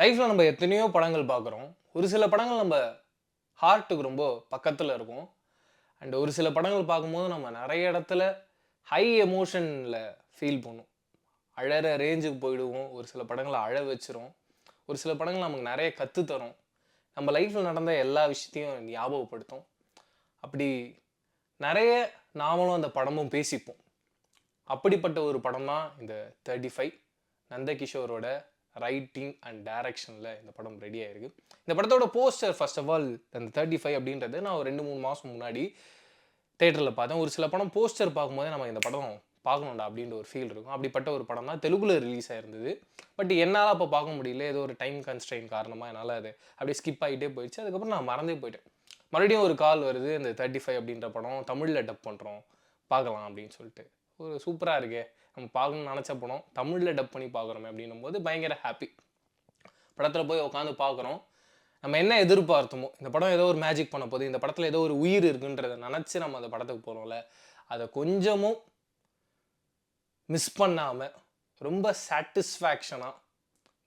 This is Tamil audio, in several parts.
லைஃப்பில் நம்ம எத்தனையோ படங்கள் பார்க்குறோம். ஒரு சில படங்கள் நம்ம ஹார்ட்டுக்கு ரொம்ப பக்கத்தில் இருக்கும். அண்ட் ஒரு சில படங்கள் பார்க்கும்போது நம்ம நிறைய இடத்துல ஹை எமோஷனில் ஃபீல் பண்ணும். அழற ரேஞ்சுக்கு போயிடுவோம். ஒரு சில படங்களை அழ வச்சிரும். ஒரு சில படங்கள் நமக்கு நிறைய கற்று தரும். நம்ம லைஃப்பில் நடந்த எல்லா விஷயத்தையும் ஞாபகப்படுத்தும். அப்படி நிறைய நாமளும் அந்த படமும் பேசிப்போம். அப்படிப்பட்ட ஒரு படம் தான் இந்த 35. நந்தகிஷோரோட ரைட்டிங் அண்ட் டைரக்ஷனில் இந்த படம் ரெடி ஆயிருக்கு. இந்த படத்தோட போஸ்டர் ஃபர்ஸ்ட் ஆஃப் ஆல் அந்த 35 அப்படின்றது நான் ஒரு 2-3 மாதம் முன்னாடி தேட்டரில் பார்த்தேன். ஒரு சில படம் போஸ்டர் பார்க்கும்போதே நம்ம இந்த படம் பார்க்கணும்டா அப்படின்ற ஒரு ஃபீல் இருக்கும். அப்படிப்பட்ட ஒரு படம் தான் தெலுங்குல ரிலீஸ் ஆயிருந்தது. பட் என்னால் அப்போ பார்க்க முடியல. ஏதோ ஒரு டைம் கன்ஸ்ட்ரெயின் காரணமாக என்னால் அது அப்படியே ஸ்கிப் ஆகிட்டே போயிடுச்சு. அதுக்கப்புறம் நான் மறந்தே போயிட்டேன். மறுபடியும் ஒரு கால் வருது, இந்த 35 அப்படின்ற படம் தமிழில் டப் பண்ணுறோம், பார்க்கலாம் அப்படின்னு சொல்லிட்டு. ஒரு சூப்பராக இருக்கே, நம்ம பார்க்கணும்னு நினச்ச படம் தமிழில் டப் பண்ணி பார்க்குறோமே அப்படின்னும் போது பயங்கர ஹாப்பி. படத்தில் போய் உட்காந்து பார்க்குறோம். நம்ம என்ன எதிர்பார்த்தோமோ, இந்த படம் ஏதோ ஒரு மேஜிக் பண்ண போகுது, இந்த படத்தில் ஏதோ ஒரு உயிர் இருக்குன்றதை நினச்சி நம்ம அந்த படத்துக்கு போகிறோம்ல, அதை கொஞ்சமும் மிஸ் பண்ணாமல் ரொம்ப சாட்டிஸ்ஃபேக்ஷனாக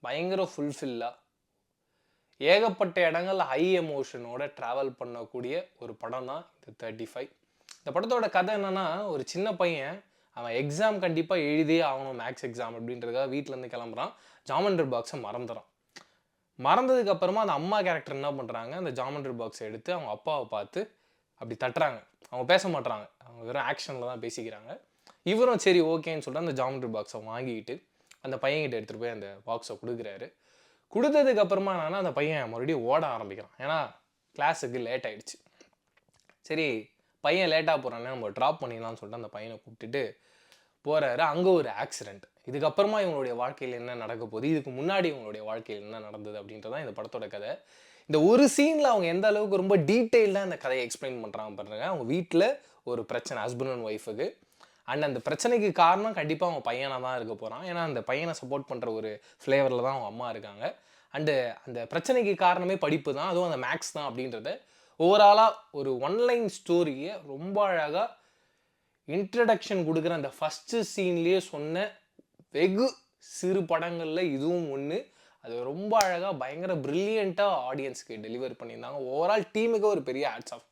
பயங்கர ஃபுல்ஃபில்லாக ஏகப்பட்ட இடங்கள் ஹை எமோஷனோட ட்ராவல் பண்ணக்கூடிய ஒரு படம் தான் இந்த 35. இந்த படத்தோட கதை என்னன்னா, ஒரு சின்ன பையன் அவன் எக்ஸாம் கண்டிப்பாக எழுதியே ஆகணும், மேக்ஸ் எக்ஸாம் அப்படின்றதுக்காக வீட்டிலேருந்து கிளம்புறான். ஜாமெண்ட்ரி பாக்ஸை மறந்துறான். மறந்ததுக்கு அப்புறமா அந்த அம்மா கேரக்டர் என்ன பண்ணுறாங்க, அந்த ஜாமெண்ட்ரி பாக்ஸை எடுத்து அவங்க அப்பாவை பார்த்து அப்படி தட்டுறாங்க. அவங்க பேச மாட்டுறாங்க, அவங்க வெறும் ஆக்ஷனில் தான் பேசிக்கிறாங்க. இவரும் சரி ஓகேன்னு சொல்லிட்டு அந்த ஜாமெண்ட்ரி பாக்ஸை வாங்கிட்டு அந்த பையன்கிட்ட எடுத்துகிட்டு போய் அந்த பாக்ஸை கொடுக்குறாரு. கொடுத்ததுக்கு அப்புறமா என்னன்னா, அந்த பையன் மறுபடியும் ஓட ஆரம்பிக்கிறான். ஏன்னா கிளாஸுக்கு லேட் ஆகிடுச்சு. சரி பையன் லேட்டாக போகிறானே, நம்ம ட்ராப் பண்ணிடலாம்னு சொல்லிட்டு அந்த பையனை கூப்பிட்டுட்டு போகிறாரு. அங்கே ஒரு ஆக்சிடெண்ட். இதுக்கப்புறமா இவங்களுடைய வாழ்க்கையில் என்ன நடக்க போகுது, இதுக்கு முன்னாடி இவங்களுடைய வாழ்க்கையில் என்ன நடந்தது அப்படின்றதான் இந்த படத்தோட கதை. இந்த ஒரு சீனில் அவங்க எந்த அளவுக்கு ரொம்ப டீட்டெயிலாக இந்த கதையை எக்ஸ்பிளைன் பண்ணுறாங்க பாருங்க. அவங்க வீட்டில் ஒரு பிரச்சனை, ஹஸ்பண்ட் அண்ட் ஒய்ஃபுக்கு. அண்ட் அந்த பிரச்சனைக்கு காரணம் கண்டிப்பாக அவங்க பையனாக தான் இருக்க போகிறான். ஏன்னா அந்த பையனை சப்போர்ட் பண்ணுற ஒரு ஃப்ளேவரில் தான் அவங்க அம்மா இருக்காங்க. அண்டு அந்த பிரச்சனைக்கு காரணமே படிப்பு தான், அதுவும் அந்த மேக்ஸ் தான் அப்படின்றத ஓவராலாக ஒரு ஒன்லைன் ஸ்டோரியை ரொம்ப அழகாக இன்ட்ரடக்ஷன் கொடுக்குற அந்த ஃபஸ்ட்டு சீன்லேயே சொன்ன வெகு சிறு படங்களில் இதுவும் ஒன்று. அது ரொம்ப அழகாக பயங்கர ப்ரில்லியண்ட்டாக ஆடியன்ஸுக்கு டெலிவர் பண்ணியிருந்தாங்க. ஓவரால் டீமுக்கு ஒரு பெரிய ஹேட்ஸ் ஆஃப்.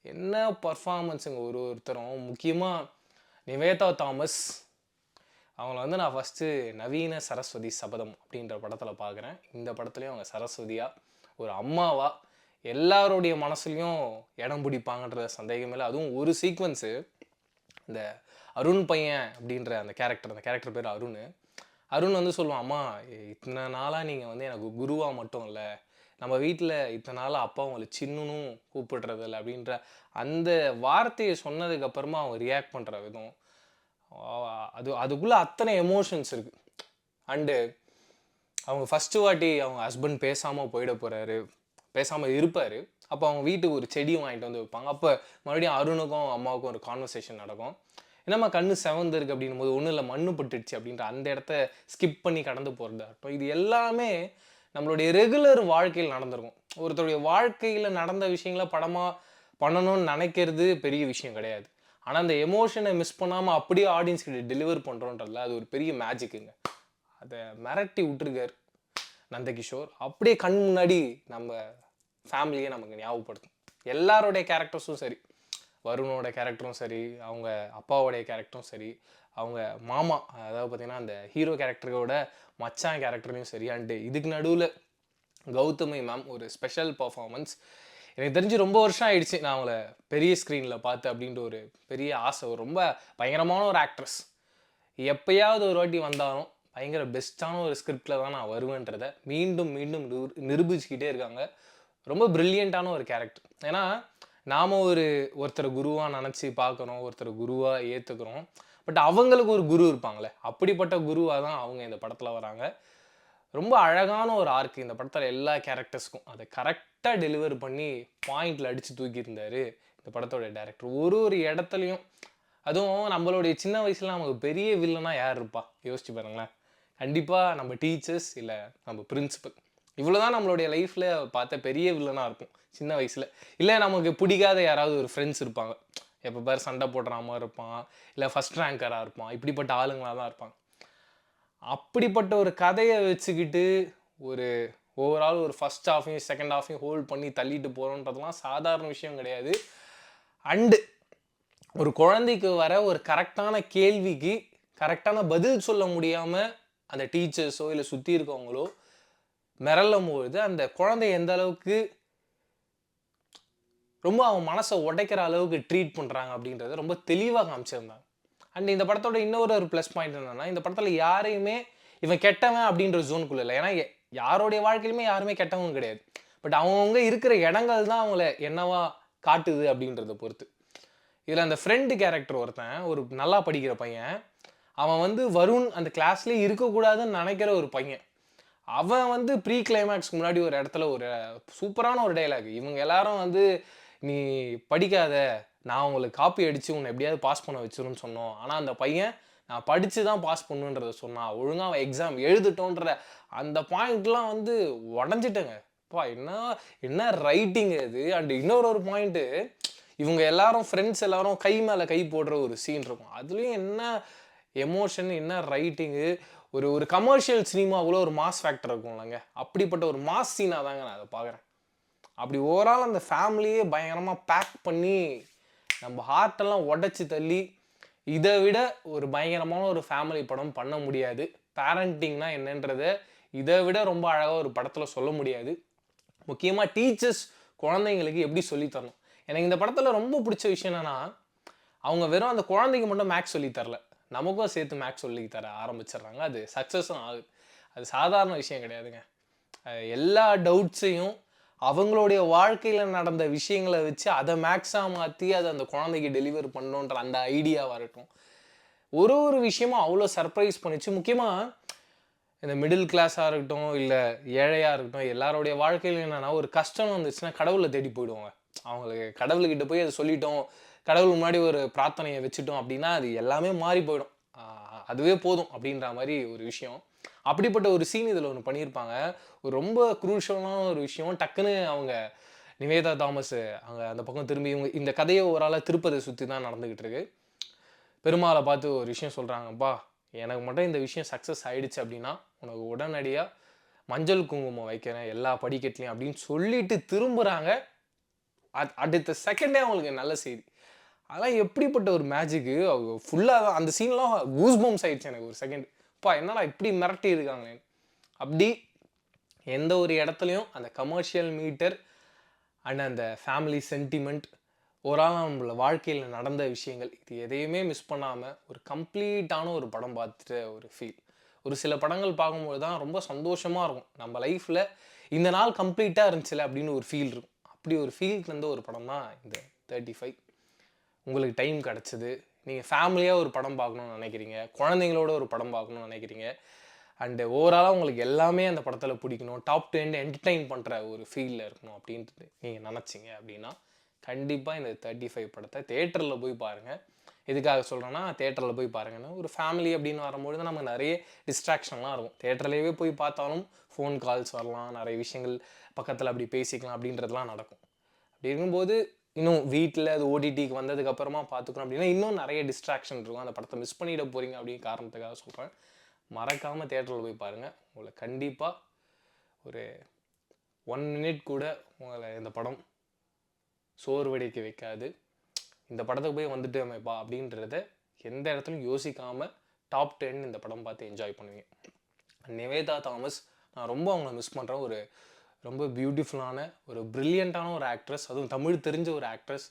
என்ன பர்ஃபார்மன்ஸுங்க ஒருத்தரும். முக்கியமாக நிவேதா தாமஸ் அவங்கள நான் ஃபஸ்ட்டு நவீன சரஸ்வதி சபதம் அப்படின்ற படத்தில் பார்க்குறேன். இந்த படத்துலையும் அவங்க சரஸ்வதியாக ஒரு அம்மாவாக எல்லாருடைய மனசுலையும் இடம் பிடிப்பாங்கன்ற சந்தேகமே இல்லை. அதுவும் ஒரு சீக்வன்ஸு, இந்த அருண் பையன் அப்படின்ற அந்த கேரக்டர் பேர் அருண். அருண் சொல்லுவான், அம்மா இத்தனை நாளாக நீங்கள் எனக்கு குருவாக மட்டும் இல்லை, நம்ம வீட்டில் இத்தனை நாளாக அப்பா அவங்களை சின்னுனும் கூப்பிடுறதில்ல அப்படின்ற அந்த வார்த்தையை சொன்னதுக்கப்புறமா அவங்க ரியாக்ட் பண்ணுற விதம், அதுக்குள்ளே அத்தனை எமோஷன்ஸ் இருக்குது. அண்டு அவங்க ஃபஸ்ட்டு வாட்டி அவங்க ஹஸ்பண்ட் பேசாமல் போயிட போகிறாரு, பேசாமல் இருப்பார். அப்போ அவங்க வீட்டுக்கு ஒரு செடியும் வாங்கிட்டு வந்து வைப்பாங்க. அப்போ மறுபடியும் அருணுக்கும் அம்மாவுக்கும் ஒரு கான்வர்சேஷன் நடக்கும். என்னம்மா கண்ணு செவந்து இருக்குது அப்படின்னும் போது, ஒன்றும் இல்லை மண்ணு பட்டுடுச்சு அப்படின்ற அந்த இடத்த ஸ்கிப் பண்ணி கடந்து போகிறதாகட்டும், இது எல்லாமே நம்மளுடைய ரெகுலர் வாழ்க்கையில் நடந்திருக்கும். ஒருத்தருடைய வாழ்க்கையில் நடந்த விஷயங்களை படமாக பண்ணணும்னு நினைக்கிறது பெரிய விஷயம் கிடையாது. ஆனால் அந்த எமோஷனை மிஸ் பண்ணாமல் அப்படியே ஆடியன்ஸ்கிட்ட டெலிவர் பண்ணுறோன்றதுல அது ஒரு பெரிய மேஜிக்குங்க. அதை மிரட்டி விட்டுருக்கார் நந்தகிஷோர். அப்படியே கண் முன்னாடி நம்ம ஃபேமிலியை நமக்கு ஞாபகப்படுத்தும். எல்லாரோடைய கேரக்டர்ஸும் சரி, வருணோட கேரக்டரும் சரி, அவங்க அப்பாவோடைய கேரக்டரும் சரி, அவங்க மாமா அதாவது பார்த்திங்கன்னா அந்த ஹீரோ கேரக்டரோட மச்சான் கேரக்டர்லையும் சரி. அண்டு இதுக்கு நடுவில் கௌதமி மேம் ஒரு ஸ்பெஷல் பர்ஃபார்மன்ஸ். எனக்கு தெரிஞ்சு ரொம்ப வருஷம் ஆயிடுச்சு நான் அவங்கள பெரிய ஸ்க்ரீனில் பார்த்து அப்படின்ற ஒரு பெரிய ஆசை. ரொம்ப பயங்கரமான ஒரு ஆக்ட்ரஸ். எப்பயாவது ஒரு வாட்டி வந்தாலும் பயங்கர பெஸ்ட்டான ஒரு ஸ்கிரிப்டில் தான் நான் வருவேன்றதை மீண்டும் மீண்டும் நிரூபிச்சுக்கிட்டே இருக்காங்க. ரொம்ப ப்ரில்லியண்ட்டான ஒரு கேரக்டர். ஏன்னா நாம் ஒருத்தரை குருவாக நினச்சி பார்க்குறோம், ஒருத்தரை குருவாக ஏற்றுக்கிறோம். பட் அவங்களுக்கு ஒரு குரு இருப்பாங்களே, அப்படிப்பட்ட குருவாக தான் அவங்க இந்த படத்தில் வராங்க. ரொம்ப அழகான ஒரு ஆர்க்கு இந்த படத்தில் எல்லா கேரக்டர்ஸ்க்கும். அதை கரெக்டாக டெலிவர் பண்ணி பாயிண்டில் அடித்து தூக்கியிருந்தார் இந்த படத்தோட டைரக்டர். ஒரு இடத்துலையும், அதுவும் நம்மளுடைய சின்ன வயசில் நமக்கு பெரிய வில்லனாக யார் இருப்பா யோசிச்சு பாருங்களேன். கண்டிப்பாக நம்ம டீச்சர்ஸ் இல்லை நம்ம பிரின்சிபல். இவ்வளோ தான் நம்மளுடைய லைஃப்பில் பார்த்த பெரிய வில்லனாக இருக்கும் சின்ன வயசில். இல்லை நமக்கு பிடிக்காத யாராவது ஒரு ஃப்ரெண்ட்ஸ் இருப்பாங்க, எப்போ பாரு சண்டை போடுற மாதிரி இருப்பான், இல்லை ஃபஸ்ட் ரேங்கராக இருப்பான். இப்படிப்பட்ட ஆளுங்களாக தான் இருப்பாங்க. அப்படிப்பட்ட ஒரு கதையை வச்சுக்கிட்டு ஒரு ஓவரால் ஒரு ஃபர்ஸ்ட் ஹாஃபையும் செகண்ட் ஹாஃபையும் ஹோல்ட் பண்ணி தள்ளிட்டு போகிறோன்றதுலாம் சாதாரண விஷயம் கிடையாது. அண்டு ஒரு குழந்தைக்கு வர ஒரு கரெக்டான கேள்விக்கு கரெக்டான பதில் சொல்ல முடியாமல் அந்த டீச்சர்ஸோ இல்லை சுற்றி இருக்கவங்களோ மிரளும் பொழுது அந்த குழந்தை எந்த அளவுக்கு ரொம்ப அவன் மனசை உடைக்கிற அளவுக்கு ட்ரீட் பண்ணுறாங்க அப்படின்றத ரொம்ப தெளிவாக காமிச்சிருந்தாங்க. அண்ட் இந்த படத்தோட இன்னொரு ப்ளஸ் பாயிண்ட் என்னென்னா, இந்த படத்தில் யாரையுமே இவன் கெட்டவன் அப்படின்ற ஜோனுக்குள்ள இல்லை. ஏன்னா யாரோடைய வாழ்க்கையிலுமே யாருமே கெட்டவங்க கிடையாது. பட் அவங்கவுங்க இருக்கிற இடங்கள் தான் அவங்கள என்னவா காட்டுது அப்படின்றத பொறுத்து. இதில் அந்த ஃப்ரெண்டு கேரக்டர் ஒருத்தன் ஒரு நல்லா படிக்கிற பையன், அவன் வந்து வருண் அந்த கிளாஸ்லேயே இருக்கக்கூடாதுன்னு நினைக்கிற ஒரு பையன். அவன் வந்து ப்ரீ கிளைமேக்ஸ்க்கு முன்னாடி ஒரு இடத்துல ஒரு சூப்பரான ஒரு டைலாக், இவங்க எல்லாரும் வந்து நீ படிக்காத, நான் உங்களுக்கு காப்பி அடித்து உன்னை எப்படியாவது பாஸ் பண்ண வச்சிருன்னு சொன்னோம். ஆனால் அந்த பையன் நான் படித்து தான் பாஸ் பண்ணுன்றத சொன்னான். ஒழுங்காக அவன் எக்ஸாம் எழுதுட்டோன்ற அந்த பாயிண்ட்லாம் வந்து உடஞ்சிட்டேங்க. அப்பா என்ன என்ன ரைட்டிங் அது. அண்ட் இன்னொரு பாயிண்ட்டு, இவங்க எல்லாரும் ஃப்ரெண்ட்ஸ் எல்லாரும் கை மேலே கை போடுற ஒரு சீன் இருக்கும். அதுலேயும் என்ன எமோஷன், என்ன ரைட்டிங்கு, ஒரு கமர்ஷியல் சினிமாவுக்குள்ள ஒரு மாஸ் ஃபேக்டர் இருக்கும்லங்க, அப்படிப்பட்ட ஒரு மாஸ் சீனாக தாங்க நான் அதை பார்க்குறேன். அப்படி ஓவரால் அந்த ஃபேமிலியே பயங்கரமாக பேக் பண்ணி நம்ம ஹார்ட்டெல்லாம் உடச்சி தள்ளி, இதை விட ஒரு பயங்கரமான ஒரு ஃபேமிலி படம் பண்ண முடியாது. பேரண்டிங்னா என்னன்றதை இதை விட ரொம்ப அழகாக ஒரு படத்தில் சொல்ல முடியாது. முக்கியமாக டீச்சர்ஸ் குழந்தைங்களுக்கு எப்படி சொல்லித்தரணும். எனக்கு இந்த படத்தில் ரொம்ப பிடிச்ச விஷயம் என்னென்னா, அவங்க வெறும் அந்த குழந்தைக்கு மட்டும் மேக்ஸ் சொல்லித்தரல, நமக்கும் சேர்த்து மேக்ஸ் சொல்லி தர ஆரம்பிச்சிடுறாங்க. அது சக்ஸஸும் ஆகுது. அது சாதாரண விஷயம் கிடையாதுங்க. எல்லா டவுட்ஸையும் அவங்களுடைய வாழ்க்கையில் நடந்த விஷயங்களை வச்சு அதை மேக்ஸாக மாற்றி அதை அந்த குழந்தைக்கு டெலிவர் பண்ணணுன்ற அந்த ஐடியாவாக இருக்கட்டும், ஒரு விஷயமும் அவ்வளோ சர்ப்ரைஸ் பண்ணிச்சு. முக்கியமாக இந்த மிடில் கிளாஸாக இருக்கட்டும் இல்லை ஏழையாக இருக்கட்டும், எல்லாருடைய வாழ்க்கையில் என்னென்னா ஒரு கஷ்டம் வந்துச்சுன்னா கடவுளை தேடி போயிடுவாங்க. அவங்களுக்கு கடவுள்கிட்ட போய் அதை சொல்லிட்டோம், கடவுள் முன்னாடி ஒரு பிரார்த்தனையை வச்சுட்டோம் அப்படின்னா அது எல்லாமே மாறி போயிடும், அதுவே போதும் அப்படின்ற மாதிரி ஒரு விஷயம். அப்படிப்பட்ட ஒரு சீன் இதில் ஒன்று பண்ணியிருப்பாங்க. ஒரு ரொம்ப குரூஷியலான ஒரு விஷயம். டக்குன்னு அவங்க நிவேதா தாமஸ் அங்கே அந்த பக்கம் திரும்பி இவங்க இந்த கதையை ஓராளாக திருப்பதை சுற்றி தான் நடந்துக்கிட்டு இருக்கு. பெருமாளை பார்த்து ஒரு விஷயம் சொல்கிறாங்கப்பா, எனக்கு மட்டும் இந்த விஷயம் சக்ஸஸ் ஆகிடுச்சு அப்படின்னா உனக்கு உடனடியாக மஞ்சள் குங்குமம் வைக்கிறேன் எல்லா படிக்கட்லையும் அப்படின்னு சொல்லிட்டு திரும்புகிறாங்க. அடுத்த செகண்டே அவங்களுக்கு நல்ல செய்தி. அதெல்லாம் எப்படிப்பட்ட ஒரு மேஜிக்கு. அவங்க ஃபுல்லாக அந்த சீன்லாம் கூஸ் பம்ப்ஸ் ஆகிடுச்சு எனக்கு ஒரு செகண்ட். அப்பா என்னடா இப்படி மிரட்டி இருக்காங்க. அப்படி எந்த ஒரு இடத்துலையும் அந்த கமர்ஷியல் மீட்டர் அண்ட் அந்த ஃபேமிலி சென்டிமெண்ட், ஒரு ஆள் நம்மள வாழ்க்கையில் நடந்த விஷயங்கள், இது எதையுமே மிஸ் பண்ணாமல் ஒரு கம்ப்ளீட்டான ஒரு படம் பார்த்துட்டு ஒரு ஃபீல். ஒரு சில படங்கள் பார்க்கும்போது தான் ரொம்ப சந்தோஷமாக இருக்கும். நம்ம லைஃப்பில் இந்த நாள் கம்ப்ளீட்டாக இருந்துச்சுல அப்படின்னு ஒரு ஃபீல் இருக்கும். அப்படி ஒரு ஃபீல் தந்த ஒரு படம் தான் இந்த 35. உங்களுக்கு டைம் கிடச்சிது, நீங்கள் ஃபேமிலியாக ஒரு படம் பார்க்கணுன்னு நினைக்கிறீங்க, குழந்தைங்களோட ஒரு படம் பார்க்கணுன்னு நினைக்கிறீங்க, அண்டு ஓவராலாக உங்களுக்கு எல்லாமே அந்த படத்தில் பிடிக்கணும், டாப் டு எண்ட் என்டர்டெயின் பண்ணுற ஒரு ஃபீலில் இருக்கணும் அப்படின்ட்டு நீங்கள் நினச்சிங்க அப்படின்னா கண்டிப்பாக இந்த 35 படத்தை தேட்டரில் போய் பாருங்கள். எதுக்காக சொல்கிறேன்னா, தேட்டரில் போய் பாருங்கன்னா ஒரு ஃபேமிலி அப்படின்னு வரும்பொழுது நமக்கு நிறைய டிஸ்ட்ராக்ஷன்லாம் இருக்கும். தேட்டர்லேயே போய் பார்த்தாலும் ஃபோன் கால்ஸ் வரலாம், நிறைய விஷயங்கள் பக்கத்தில் அப்படி பேசிக்கலாம் அப்படின்றதுலாம் நடக்கும். அப்படி இருக்கும்போது இன்னும் வீட்டில் அது ஓடிடிக்கு வந்ததுக்கப்புறமா பார்த்துக்கணும் அப்படின்னா இன்னும் நிறைய டிஸ்ட்ராக்ஷன் இருக்கும். அந்த படத்தை மிஸ் பண்ணிட போகிறீங்க அப்படின்னு காரணத்துக்காக சொல்கிறேன். மறக்காமல் தேட்டரில் போய் பாருங்கள். உங்களை கண்டிப்பாக ஒரு 1 minute கூட உங்களை இந்த படம் சோர்வடைக்க வைக்காது. இந்த படத்துக்கு போய் வந்துட்டோமேப்பா அப்படின்றத எந்த இடத்துலையும் யோசிக்காமல் டாப் 10 இந்த படம் பார்த்து என்ஜாய் பண்ணுவீங்க. நிவேதா தாமஸ் நான் ரொம்ப அவங்கள மிஸ் பண்ணுறேன். ஒரு ரொம்ப பியூட்டிஃபுல்லான ஒரு ப்ரில்லியண்ட்டான ஒரு ஆக்ட்ரஸ், அதுவும் தமிழ் தெரிஞ்ச ஒரு ஆக்ட்ரஸ்.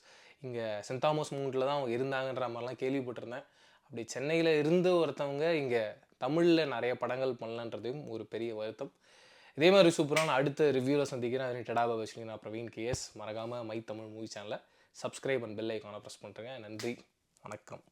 இங்கே சென்ட் தாமஸ் மவுண்ட்டில் தான் அவங்க இருந்தாங்கன்ற மாதிரிலாம் கேள்விப்பட்டிருந்தேன். அப்படி சென்னையில் இருந்து ஒருத்தவங்க இங்கே தமிழில் நிறைய படங்கள் பண்ணலன்றதையும் ஒரு பெரிய வருத்தம். இதே மாதிரி சூப்பரான அடுத்த ரிவ்யூவில் சந்திக்கிறேன். அது டடாபா வச்சுக்கிங்க. நான் பிரவீன் கேஎஸ். மறக்காமல் மை தமிழ் மூவி சேனலை சப்ஸ்கிரைப் அண்ட் பெல் ஐக்கானை ப்ரெஸ் பண்ணுறேங்க. நன்றி, வணக்கம்.